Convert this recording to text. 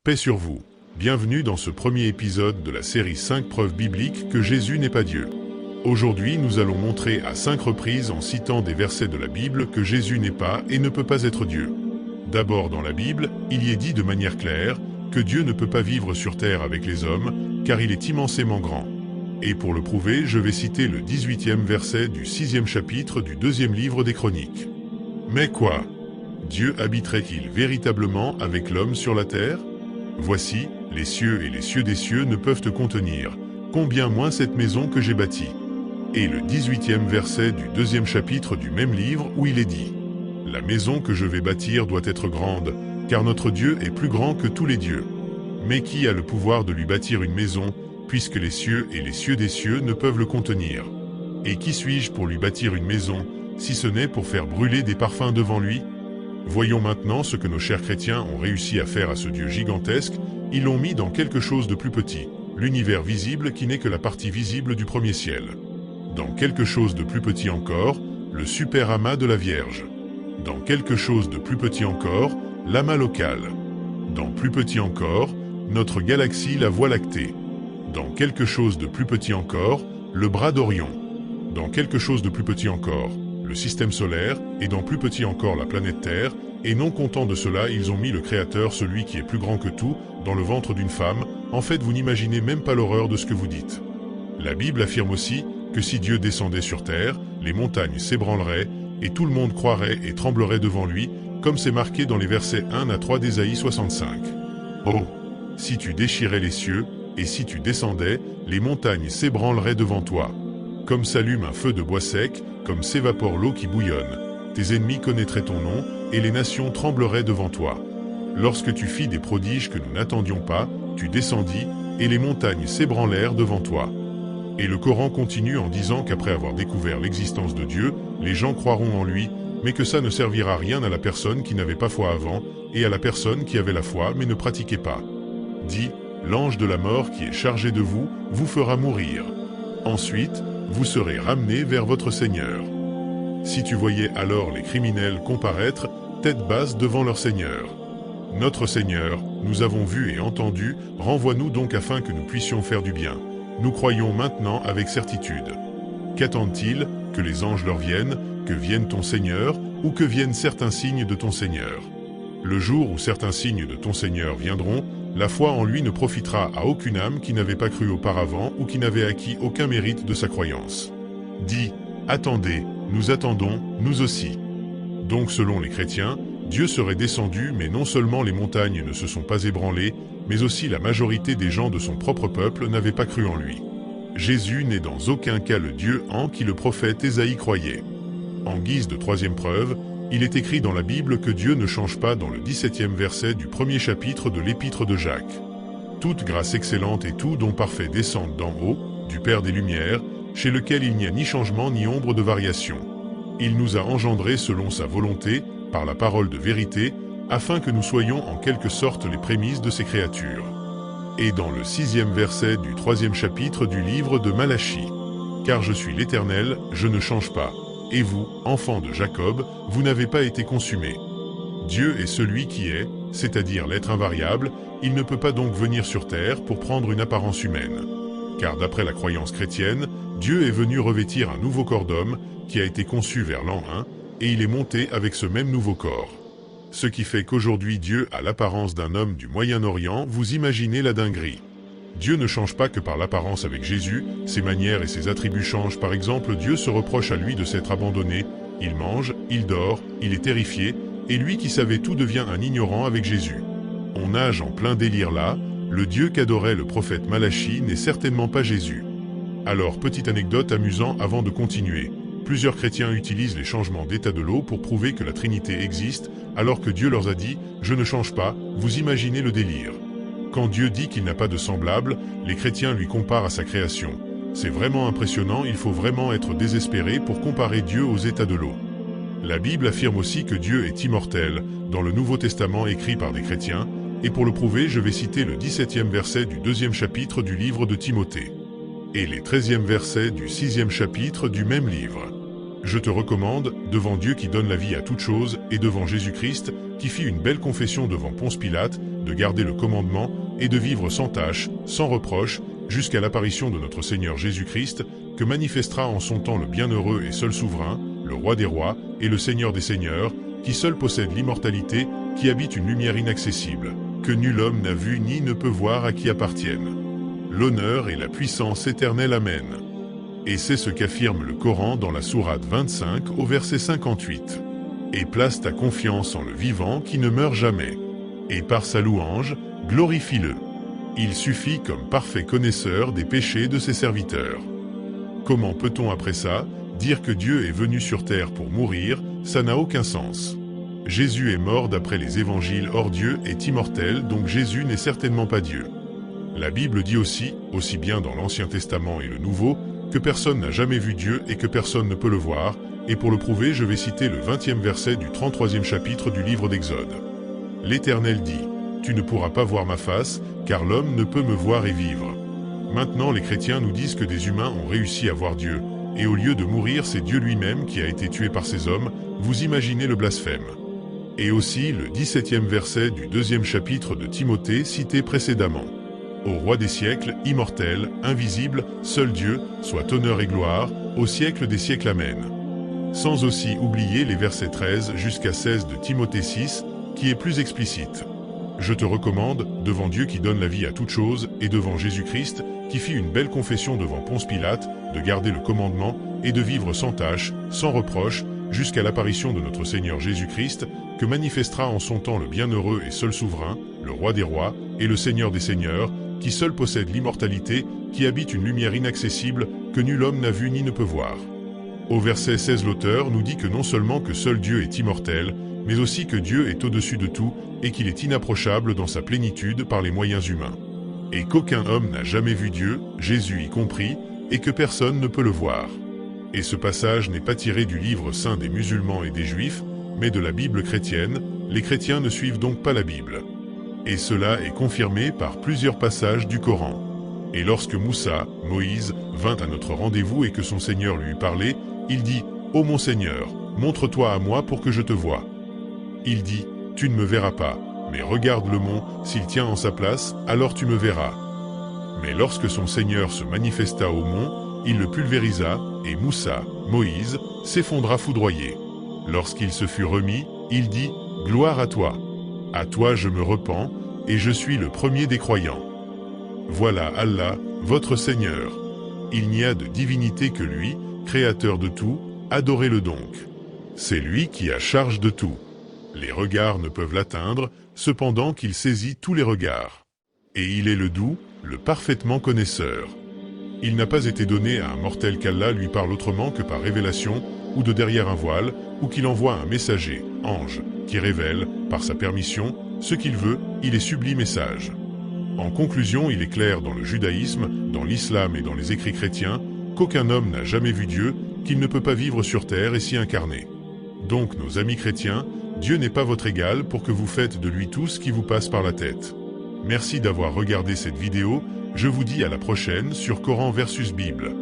Paix sur vous. Bienvenue dans ce premier épisode de la série 5 preuves bibliques que Jésus n'est pas Dieu. Aujourd'hui, nous allons montrer à 5 reprises en citant des versets de la Bible que Jésus n'est pas et ne peut pas être Dieu. D'abord, dans la Bible, il y est dit de manière claire que Dieu ne peut pas vivre sur terre avec les hommes, car il est immensément grand. Et pour le prouver, je vais citer le 18e verset du 6e chapitre du 2e livre des Chroniques. Mais quoi? Dieu habiterait-il véritablement avec l'homme sur la terre? Voici, les cieux et les cieux des cieux ne peuvent te contenir, combien moins cette maison que j'ai bâtie. Et le 18e verset du 2e chapitre du même livre où il est dit: La maison que je vais bâtir doit être grande, car notre Dieu est plus grand que tous les dieux. Mais qui a le pouvoir de lui bâtir une maison, puisque les cieux et les cieux des cieux ne peuvent le contenir? Et qui suis-je pour lui bâtir une maison, si ce n'est pour faire brûler des parfums devant lui? Voyons maintenant ce que nos chers chrétiens ont réussi à faire à ce Dieu gigantesque. Ils l'ont mis dans quelque chose de plus petit, l'univers visible qui n'est que la partie visible du premier ciel. Dans quelque chose de plus petit encore, le super amas de la Vierge. Dans quelque chose de plus petit encore, l'amas local. Dans plus petit encore, notre galaxie, la Voie lactée. Dans quelque chose de plus petit encore, le bras d'Orion. Dans quelque chose de plus petit encore, le système solaire, et dans plus petit encore la planète Terre, et non content de cela, ils ont mis le Créateur, celui qui est plus grand que tout, dans le ventre d'une femme. En fait, vous n'imaginez même pas l'horreur de ce que vous dites. La Bible affirme aussi que si Dieu descendait sur terre, les montagnes s'ébranleraient, et tout le monde croirait et tremblerait devant lui, comme c'est marqué dans les versets 1 à 3 d'Ésaïe 65. Oh! Si tu déchirais les cieux, et si tu descendais, les montagnes s'ébranleraient devant toi. Comme s'allume un feu de bois sec, comme s'évapore l'eau qui bouillonne. Tes ennemis connaîtraient ton nom, et les nations trembleraient devant toi. Lorsque tu fis des prodiges que nous n'attendions pas, tu descendis, et les montagnes s'ébranlèrent devant toi. Et le Coran continue en disant qu'après avoir découvert l'existence de Dieu, les gens croiront en lui, mais que ça ne servira à rien à la personne qui n'avait pas foi avant, et à la personne qui avait la foi mais ne pratiquait pas. Dit, l'ange de la mort qui est chargé de vous, vous fera mourir. Ensuite, vous serez ramenés vers votre Seigneur. Si tu voyais alors les criminels comparaître, tête basse devant leur Seigneur. Notre Seigneur, nous avons vu et entendu, renvoie-nous donc afin que nous puissions faire du bien. Nous croyons maintenant avec certitude. Qu'attendent-ils? Que les anges leur viennent, que vienne ton Seigneur, ou que viennent certains signes de ton Seigneur? Le jour où certains signes de ton Seigneur viendront, la foi en lui ne profitera à aucune âme qui n'avait pas cru auparavant ou qui n'avait acquis aucun mérite de sa croyance. Dis, attendez, nous attendons, nous aussi. Donc selon les chrétiens, Dieu serait descendu, mais non seulement les montagnes ne se sont pas ébranlées, mais aussi la majorité des gens de son propre peuple n'avaient pas cru en lui. Jésus n'est dans aucun cas le Dieu en qui le prophète Ésaïe croyait. En guise de troisième preuve, il est écrit dans la Bible que Dieu ne change pas dans le 17e verset du premier chapitre de l'Épître de Jacques. Toute grâce excellente et tout don parfait descendent d'en haut, du Père des Lumières, chez lequel il n'y a ni changement ni ombre de variation. Il nous a engendrés selon sa volonté, par la parole de vérité, afin que nous soyons en quelque sorte les prémices de ses créatures. Et dans le 6e verset du 3e chapitre du livre de Malachie. Car je suis l'Éternel, je ne change pas. Et vous, enfants de Jacob, vous n'avez pas été consumés. Dieu est celui qui est, c'est-à-dire l'être invariable, il ne peut pas donc venir sur terre pour prendre une apparence humaine. Car d'après la croyance chrétienne, Dieu est venu revêtir un nouveau corps d'homme, qui a été conçu vers l'an 1, et il est monté avec ce même nouveau corps. Ce qui fait qu'aujourd'hui Dieu a l'apparence d'un homme du Moyen-Orient, vous imaginez la dinguerie. Dieu ne change pas que par l'apparence avec Jésus, ses manières et ses attributs changent. Par exemple, Dieu se reproche à lui de s'être abandonné, il mange, il dort, il est terrifié, et lui qui savait tout devient un ignorant avec Jésus. On nage en plein délire là, le Dieu qu'adorait le prophète Malachie n'est certainement pas Jésus. Alors, petite anecdote amusante avant de continuer. Plusieurs chrétiens utilisent les changements d'état de l'eau pour prouver que la Trinité existe, alors que Dieu leur a dit « Je ne change pas », vous imaginez le délire. Quand Dieu dit qu'il n'a pas de semblable, les chrétiens lui comparent à sa création. C'est vraiment impressionnant, il faut vraiment être désespéré pour comparer Dieu aux états de l'eau. La Bible affirme aussi que Dieu est immortel, dans le Nouveau Testament écrit par des chrétiens, et pour le prouver, je vais citer le 17e verset du 2e chapitre du livre de Timothée. Et les 13e versets du 6e chapitre du même livre. Je te recommande, devant Dieu qui donne la vie à toute chose, et devant Jésus-Christ, qui fit une belle confession devant Ponce Pilate, de garder le commandement et de vivre sans tâche, sans reproche, jusqu'à l'apparition de notre Seigneur Jésus-Christ, que manifestera en son temps le bienheureux et seul souverain, le roi des rois et le Seigneur des seigneurs, qui seul possède l'immortalité, qui habite une lumière inaccessible, que nul homme n'a vu ni ne peut voir à qui appartiennent l'honneur et la puissance éternelle. Amen. Et c'est ce qu'affirme le Coran dans la sourate 25 au verset 58. Et place ta confiance en le vivant qui ne meurt jamais. Et par sa louange, glorifie-le. Il suffit comme parfait connaisseur des péchés de ses serviteurs. Comment peut-on après ça dire que Dieu est venu sur terre pour mourir? Ça n'a aucun sens. Jésus est mort d'après les évangiles. Or Dieu est immortel, donc Jésus n'est certainement pas Dieu. La Bible dit aussi bien dans l'Ancien Testament et le Nouveau, que personne n'a jamais vu Dieu et que personne ne peut le voir, et pour le prouver je vais citer le 20e verset du 33e chapitre du livre d'Exode. L'Éternel dit, « Tu ne pourras pas voir ma face, car l'homme ne peut me voir et vivre. » Maintenant les chrétiens nous disent que des humains ont réussi à voir Dieu, et au lieu de mourir c'est Dieu lui-même qui a été tué par ces hommes. Vous imaginez le blasphème. Et aussi le 17e verset du 2e chapitre de Timothée cité précédemment. Au roi des siècles, immortel, invisible, seul Dieu, soit honneur et gloire, au siècle des siècles. Amen. Sans aussi oublier les versets 13 jusqu'à 16 de Timothée 6, qui est plus explicite. Je te recommande, devant Dieu qui donne la vie à toute chose, et devant Jésus-Christ, qui fit une belle confession devant Ponce Pilate, de garder le commandement, et de vivre sans tâche, sans reproche, jusqu'à l'apparition de notre Seigneur Jésus-Christ, que manifestera en son temps le bienheureux et seul souverain, le roi des rois, et le Seigneur des seigneurs, qui seul possède l'immortalité, qui habite une lumière inaccessible, que nul homme n'a vu ni ne peut voir. Au verset 16 l'auteur nous dit que non seulement que seul Dieu est immortel, mais aussi que Dieu est au-dessus de tout, et qu'il est inapprochable dans sa plénitude par les moyens humains. Et qu'aucun homme n'a jamais vu Dieu, Jésus y compris, et que personne ne peut le voir. Et ce passage n'est pas tiré du livre saint des musulmans et des juifs, mais de la Bible chrétienne. Les chrétiens ne suivent donc pas la Bible. Et cela est confirmé par plusieurs passages du Coran. Et lorsque Moussa, Moïse, vint à notre rendez-vous et que son Seigneur lui parlait, il dit, « Ô mon Seigneur, montre-toi à moi pour que je te voie. » Il dit, « Tu ne me verras pas, mais regarde le mont, s'il tient en sa place, alors tu me verras. » Mais lorsque son Seigneur se manifesta au mont, il le pulvérisa, et Moussa, Moïse, s'effondra foudroyé. Lorsqu'il se fut remis, il dit, « Gloire à toi. À toi je me repens, et je suis le premier des croyants. » Voilà Allah, votre Seigneur. Il n'y a de divinité que lui, créateur de tout, adorez-le donc. C'est lui qui a charge de tout. Les regards ne peuvent l'atteindre, cependant qu'il saisit tous les regards. Et il est le doux, le parfaitement connaisseur. Il n'a pas été donné à un mortel qu'Allah lui parle autrement que par révélation, ou de derrière un voile, ou qu'il envoie un messager, ange, qui révèle, par sa permission, ce qu'il veut. Il est sublime et sage. En conclusion, il est clair dans le judaïsme, dans l'islam et dans les écrits chrétiens, qu'aucun homme n'a jamais vu Dieu, qu'il ne peut pas vivre sur terre et s'y incarner. Donc, nos amis chrétiens, Dieu n'est pas votre égal pour que vous faites de lui tout ce qui vous passe par la tête. Merci d'avoir regardé cette vidéo, je vous dis à la prochaine sur Coran versus Bible.